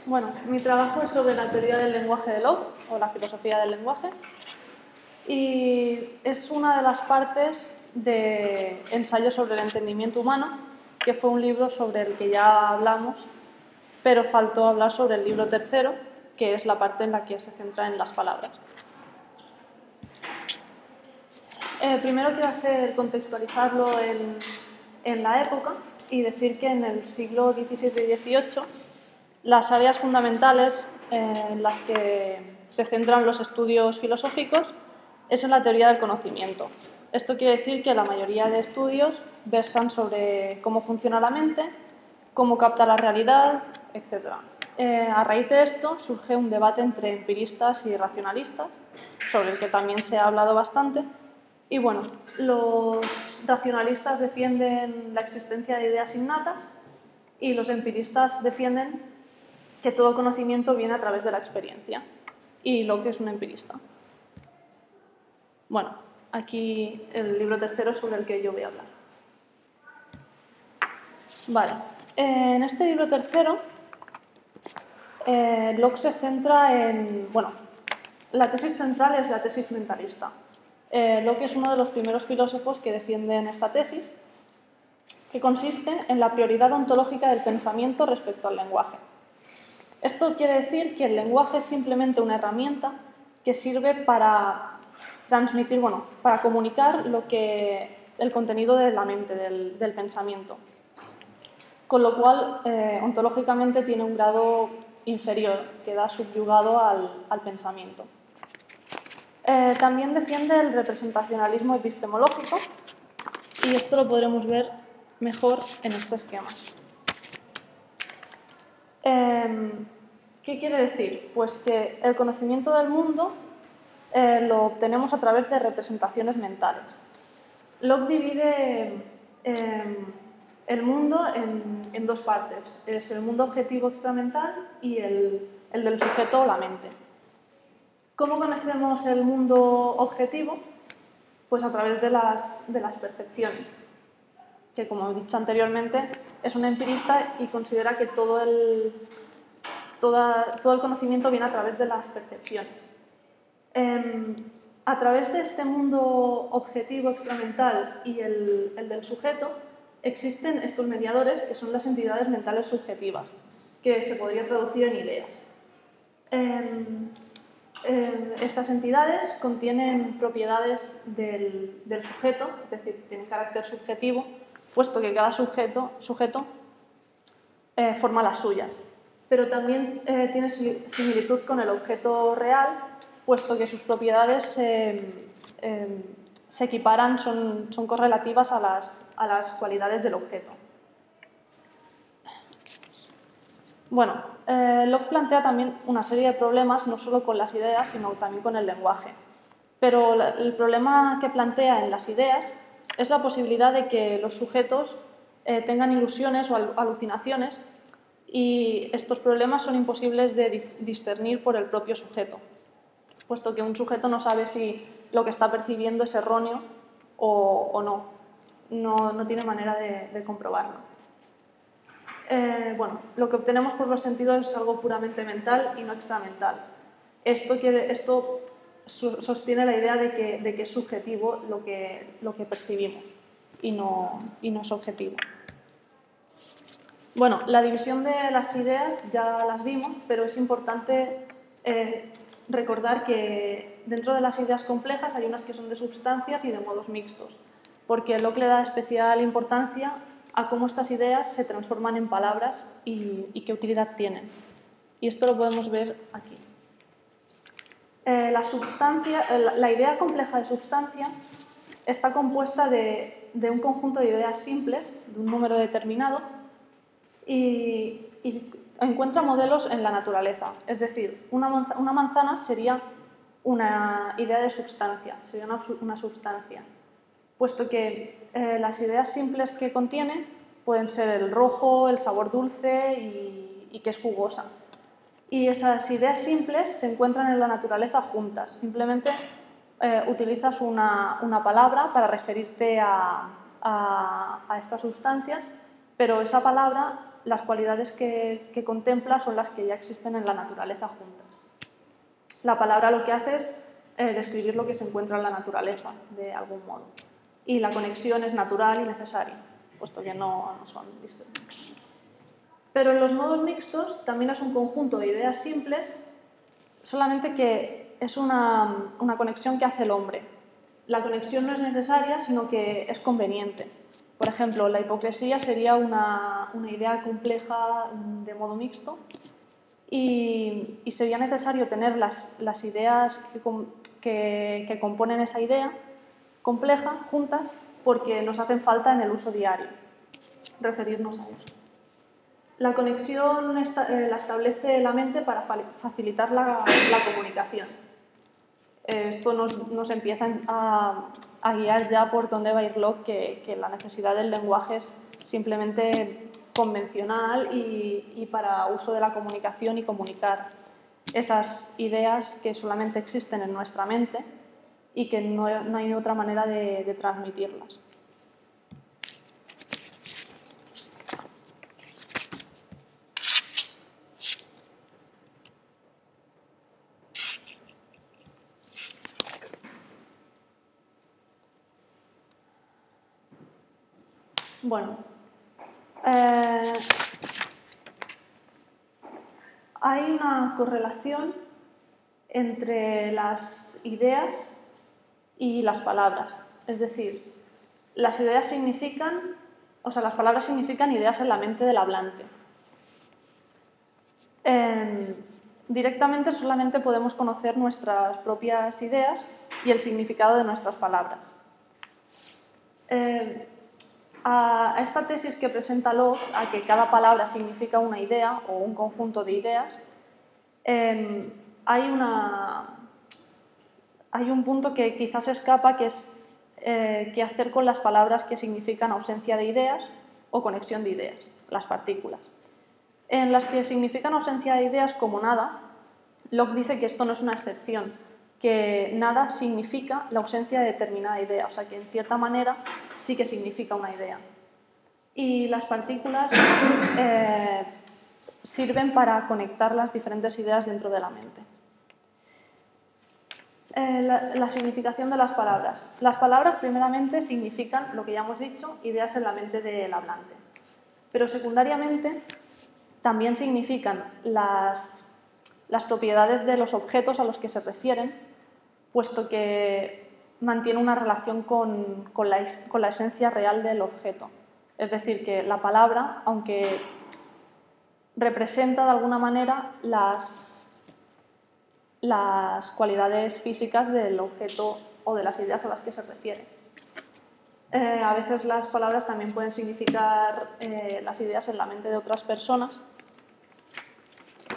Bueno, mi trabajo es sobre la teoría del lenguaje de Locke, o la filosofía del lenguaje, y es una de las partes de Ensayo sobre el entendimiento humano, que fue un libro sobre el que ya hablamos, pero faltó hablar sobre el libro tercero, que es la parte en la que se centra en las palabras. Primero quiero contextualizarlo en la época y decir que en el siglo XVII y XVIII las áreas fundamentales en las que se centran los estudios filosóficos es en la teoría del conocimiento. Esto quiere decir que la mayoría de estudios versan sobre cómo funciona la mente, cómo capta la realidad, etc. A raíz de esto surge un debate entre empiristas y racionalistas, sobre el que también se ha hablado bastante. Y bueno, los racionalistas defienden la existencia de ideas innatas y los empiristas defienden que todo conocimiento viene a través de la experiencia. Y Locke es un empirista. Bueno, aquí el libro tercero sobre el que yo voy a hablar. Vale, en este libro tercero, Locke se centra en... Bueno, la tesis central es la tesis mentalista. Locke es uno de los primeros filósofos que defienden esta tesis, que consiste en la prioridad ontológica del pensamiento respecto al lenguaje. Esto quiere decir que el lenguaje es simplemente una herramienta que sirve para transmitir, para comunicar el contenido de la mente, del pensamiento. Con lo cual, ontológicamente tiene un grado inferior, queda subyugado al pensamiento. También defiende el representacionalismo epistemológico y esto lo podremos ver mejor en este esquema. ¿Qué quiere decir? Pues que el conocimiento del mundo lo obtenemos a través de representaciones mentales. Locke divide el mundo en dos partes. Es el mundo objetivo extramental y el del sujeto o la mente. ¿Cómo conocemos el mundo objetivo? Pues a través de las percepciones, que como he dicho anteriormente, es un empirista y considera que todo el conocimiento viene a través de las percepciones. A través de este mundo objetivo extramental y el del sujeto, existen estos mediadores que son las entidades mentales subjetivas, que se podría traducir en ideas. Estas entidades contienen propiedades del sujeto, es decir, tienen carácter subjetivo, puesto que cada sujeto forma las suyas. Pero también tiene similitud con el objeto real, puesto que sus propiedades se equiparan, son correlativas a las cualidades del objeto. Bueno, Locke plantea también una serie de problemas, no solo con las ideas, sino también con el lenguaje. Pero el problema que plantea en las ideas es la posibilidad de que los sujetos tengan ilusiones o alucinaciones, y estos problemas son imposibles de discernir por el propio sujeto, puesto que un sujeto no sabe si lo que está percibiendo es erróneo o no. No tiene manera de comprobarlo. Lo que obtenemos por los sentidos es algo puramente mental y no extramental. Esto sostiene la idea de que es subjetivo lo que percibimos y no es objetivo. Bueno, la división de las ideas ya las vimos, pero es importante recordar que dentro de las ideas complejas hay unas que son de substancias y de modos mixtos, porque Locke le da especial importancia a cómo estas ideas se transforman en palabras y qué utilidad tienen. Y esto lo podemos ver aquí. La idea compleja de substancia está compuesta de un conjunto de ideas simples, de un número determinado, y encuentra modelos en la naturaleza. Es decir, una manzana sería una idea de substancia, sería una substancia, puesto que las ideas simples que contiene pueden ser el rojo, el sabor dulce y que es jugosa. Y esas ideas simples se encuentran en la naturaleza juntas. Simplemente utilizas una palabra para referirte a esta sustancia, pero esa palabra las cualidades que contempla son las que ya existen en la naturaleza juntas. La palabra lo que hace es describir lo que se encuentra en la naturaleza, de algún modo. Y la conexión es natural y necesaria, puesto que no son distintas. Pero en los modos mixtos también es un conjunto de ideas simples, solamente que es una conexión que hace el hombre. La conexión no es necesaria, sino que es conveniente. Por ejemplo, la hipocresía sería una idea compleja de modo mixto y sería necesario tener las ideas que componen esa idea compleja juntas porque nos hacen falta en el uso diario, referirnos a ellos. La conexión la establece la mente para facilitar la comunicación. Esto nos empieza a guiar ya por dónde va a ir Locke, que la necesidad del lenguaje es simplemente convencional y para uso de la comunicación y comunicar esas ideas que solamente existen en nuestra mente y que no hay otra manera de transmitirlas. Bueno, hay una correlación entre las ideas y las palabras. Es decir, las ideas significan, las palabras significan ideas en la mente del hablante. Directamente solamente podemos conocer nuestras propias ideas y el significado de nuestras palabras. A esta tesis que presenta Locke, a que cada palabra significa una idea o un conjunto de ideas, hay un punto que quizás escapa, que es qué hacer con las palabras que significan ausencia de ideas o conexión de ideas, las partículas. En las que significan ausencia de ideas como nada, Locke dice que esto no es una excepción, que nada significa la ausencia de determinada idea, o sea que en cierta manera sí que significa una idea. Y las partículas sirven para conectar las diferentes ideas dentro de la mente. La significación de las palabras. Las palabras primeramente significan, lo que ya hemos dicho, ideas en la mente del hablante. Pero secundariamente también significan las propiedades de los objetos a los que se refieren, puesto que mantiene una relación con la esencia real del objeto. Es decir, que la palabra, aunque representa de alguna manera las cualidades físicas del objeto o de las ideas a las que se refiere. A veces las palabras también pueden significar las ideas en la mente de otras personas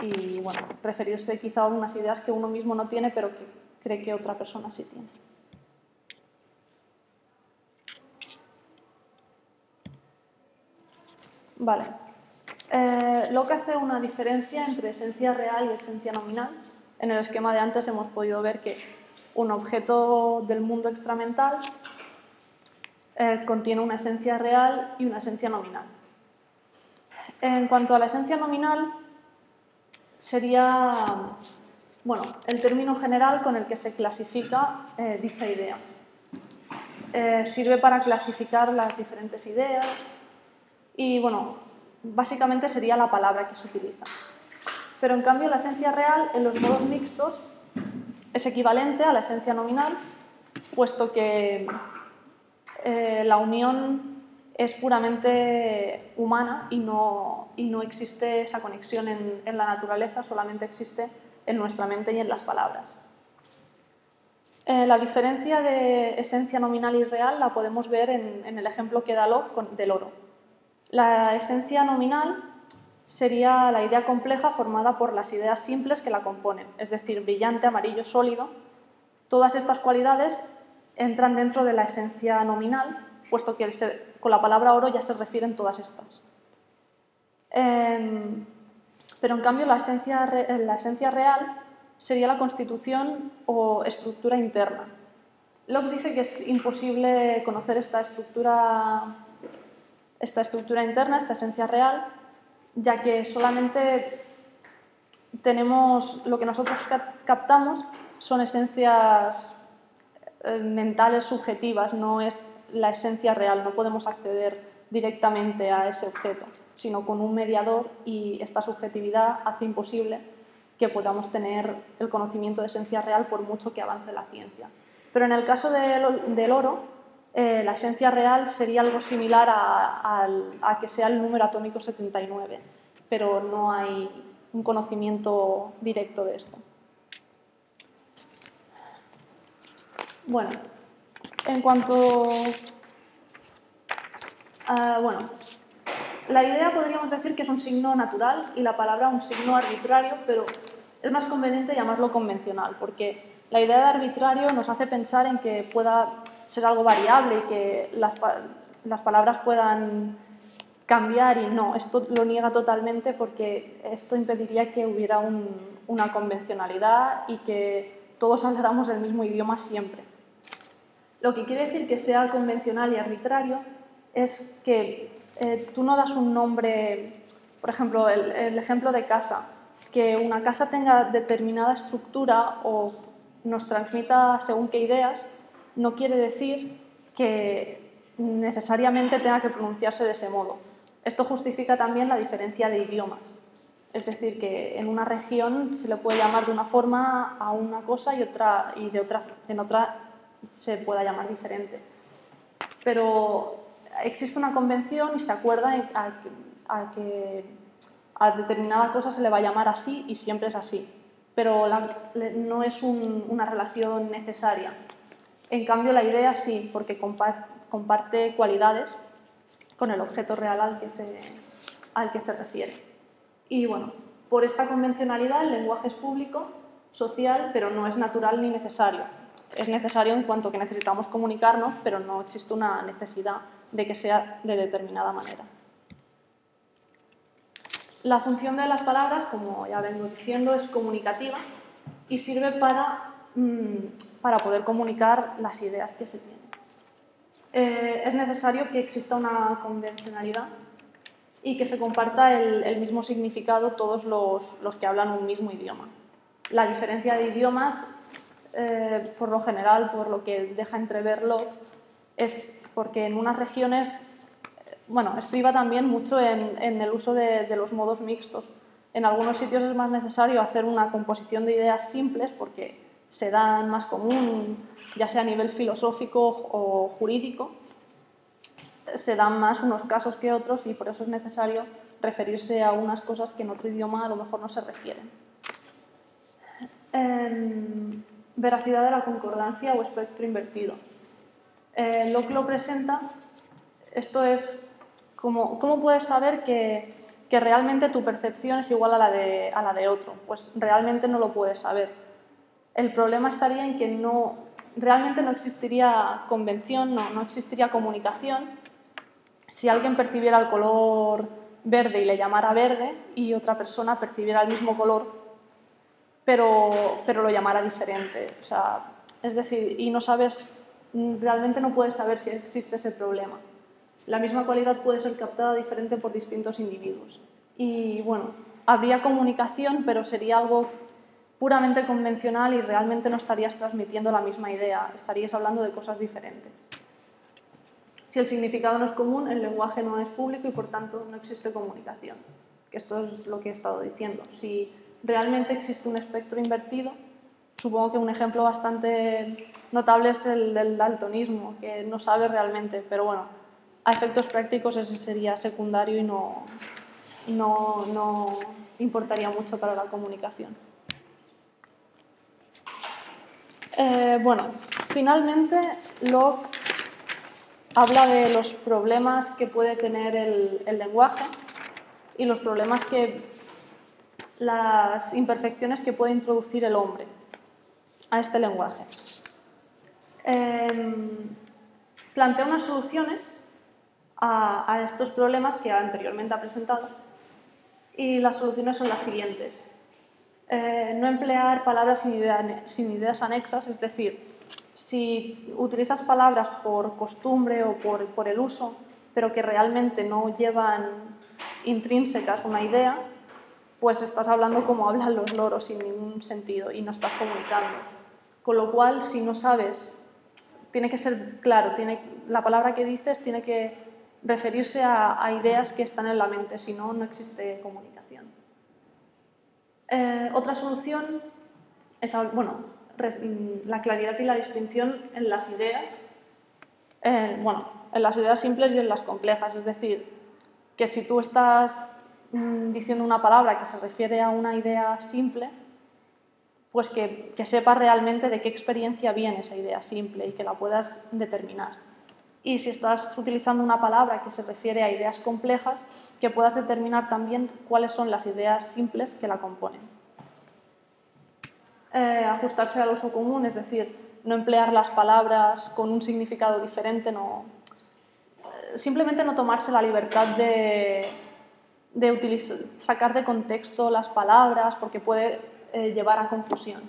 y, bueno, referirse quizá a unas ideas que uno mismo no tiene, pero que cree que otra persona sí tiene. Vale. Locke hace una diferencia entre esencia real y esencia nominal. En el esquema de antes hemos podido ver que un objeto del mundo extramental contiene una esencia real y una esencia nominal. En cuanto a la esencia nominal, sería el término general con el que se clasifica dicha idea. Sirve para clasificar las diferentes ideas y, básicamente sería la palabra que se utiliza. Pero en cambio la esencia real en los modos mixtos es equivalente a la esencia nominal, puesto que la unión es puramente humana y no existe esa conexión en la naturaleza, solamente existe en nuestra mente y en las palabras. La diferencia de esencia nominal y real la podemos ver en el ejemplo que da Locke del oro. La esencia nominal sería la idea compleja formada por las ideas simples que la componen, es decir, brillante, amarillo, sólido. Todas estas cualidades entran dentro de la esencia nominal, puesto que con la palabra oro ya se refieren todas estas. Pero en cambio la esencia real sería la constitución o estructura interna. Locke dice que es imposible conocer esta estructura interna, esta esencia real, ya que solamente tenemos lo que nosotros captamos son esencias mentales subjetivas, no es la esencia real, no podemos acceder directamente a ese objeto, sino con un mediador, y esta subjetividad hace imposible que podamos tener el conocimiento de esencia real por mucho que avance la ciencia. Pero en el caso del oro, la esencia real sería algo similar a que sea el número atómico 79, pero no hay un conocimiento directo de esto. Bueno, en cuanto bueno, la idea podríamos decir que es un signo natural y la palabra un signo arbitrario, pero es más conveniente llamarlo convencional, porque la idea de arbitrario nos hace pensar en que pueda ser algo variable y que las palabras puedan cambiar, y no, esto lo niega totalmente, porque esto impediría que hubiera una convencionalidad y que todos habláramos el mismo idioma siempre. Lo que quiere decir que sea convencional y arbitrario es que tú no das un nombre, por ejemplo, el ejemplo de casa, que una casa tenga determinada estructura o nos transmita según qué ideas, no quiere decir que necesariamente tenga que pronunciarse de ese modo. Esto justifica también la diferencia de idiomas. Es decir, que en una región se le puede llamar de una forma a una cosa y en otra se pueda llamar diferente. Pero existe una convención y se acuerda que a determinada cosa se le va a llamar así y siempre es así. Pero no es una relación necesaria. En cambio, la idea sí, porque comparte cualidades con el objeto real al que se refiere. Y bueno, por esta convencionalidad el lenguaje es público, social, pero no es natural ni necesario. Es necesario en cuanto que necesitamos comunicarnos, pero no existe una necesidad de que sea de determinada manera. La función de las palabras, como ya vengo diciendo, es comunicativa y sirve para poder comunicar las ideas que se tienen. Es necesario que exista una convencionalidad y que se comparta el mismo significado todos los que hablan un mismo idioma. La diferencia de idiomas, por lo general, por lo que deja entreverlo, es porque en unas regiones, bueno, estriba también mucho en el uso de los modos mixtos. En algunos sitios es más necesario hacer una composición de ideas simples porque se dan más común, ya sea a nivel filosófico o jurídico, se dan más unos casos que otros y por eso es necesario referirse a unas cosas que en otro idioma a lo mejor no se refieren. Veracidad de la concordancia o espectro invertido. Locke lo presenta, esto es ¿cómo puedes saber que realmente tu percepción es igual a la de otro? Pues realmente no lo puedes saber. El problema estaría en que realmente no existiría convención, no existiría comunicación si alguien percibiera el color verde y le llamara verde y otra persona percibiera el mismo color pero lo llamara diferente. O sea, es decir, y realmente no puedes saber si existe ese problema. La misma cualidad puede ser captada diferente por distintos individuos. Y bueno, habría comunicación, pero sería algo puramente convencional y realmente no estarías transmitiendo la misma idea, estarías hablando de cosas diferentes. Si el significado no es común, el lenguaje no es público y por tanto no existe comunicación. Que esto es lo que he estado diciendo. Si realmente existe un espectro invertido, supongo que un ejemplo bastante notable es el del daltonismo, que no sabe realmente, pero bueno, a efectos prácticos ese sería secundario y no importaría mucho para la comunicación. Bueno, finalmente Locke habla de los problemas que puede tener el lenguaje y los problemas las imperfecciones que puede introducir el hombre a este lenguaje. Plantea unas soluciones a estos problemas que anteriormente ha presentado y las soluciones son las siguientes. No emplear palabras sin ideas anexas, es decir, si utilizas palabras por costumbre o por el uso, pero que realmente no llevan intrínsecas una idea, pues estás hablando como hablan los loros sin ningún sentido y no estás comunicando. Con lo cual, si no sabes, tiene que ser claro, la palabra que dices tiene que referirse a ideas que están en la mente, si no, no existe comunicación. Otra solución es, la claridad y la distinción en las ideas, en las ideas simples y en las complejas, es decir, que si tú estás diciendo una palabra que se refiere a una idea simple, pues que sepas realmente de qué experiencia viene esa idea simple y que la puedas determinar. Y si estás utilizando una palabra que se refiere a ideas complejas, que puedas determinar también cuáles son las ideas simples que la componen. Ajustarse al uso común, es decir, no emplear las palabras con un significado diferente, simplemente no tomarse la libertad de sacar de contexto las palabras porque puede llevar a confusión.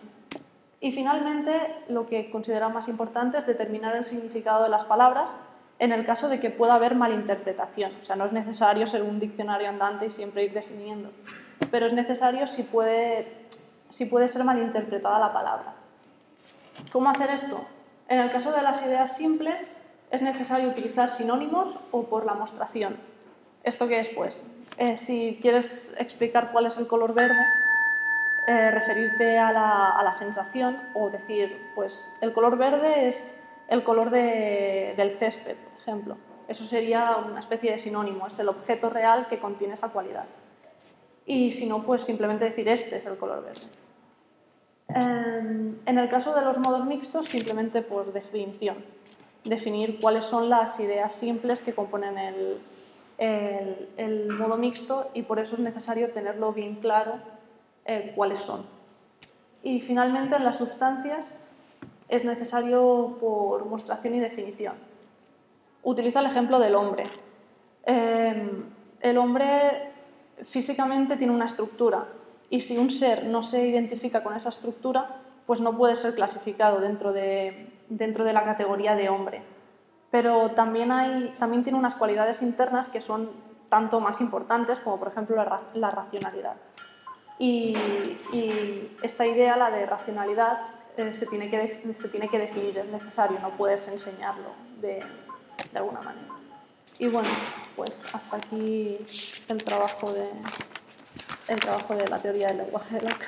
Y finalmente, lo que considero más importante es determinar el significado de las palabras en el caso de que pueda haber malinterpretación. O sea, no es necesario ser un diccionario andante y siempre ir definiendo, pero es necesario si puede ser malinterpretada la palabra. ¿Cómo hacer esto? En el caso de las ideas simples, es necesario utilizar sinónimos o por la mostración. ¿Esto qué es, pues? Si quieres explicar cuál es el color verde, referirte a la sensación o decir, pues el color verde es el color del césped, por ejemplo. Eso sería una especie de sinónimo, es el objeto real que contiene esa cualidad. Y si no, pues simplemente decir este es el color verde. En el caso de los modos mixtos, simplemente por definición. Definir cuáles son las ideas simples que componen el modo mixto y por eso es necesario tenerlo bien claro cuáles son. Y finalmente, en las sustancias es necesario por mostración y definición. Utiliza el ejemplo del hombre. El hombre físicamente tiene una estructura y si un ser no se identifica con esa estructura, pues no puede ser clasificado dentro de la categoría de hombre. Pero también tiene unas cualidades internas que son tanto más importantes como, por ejemplo, la racionalidad. Y esta idea, la de racionalidad, se tiene que definir, es necesario, no puedes enseñarlo de alguna manera. Y bueno, pues hasta aquí el trabajo de la teoría del lenguaje de Locke.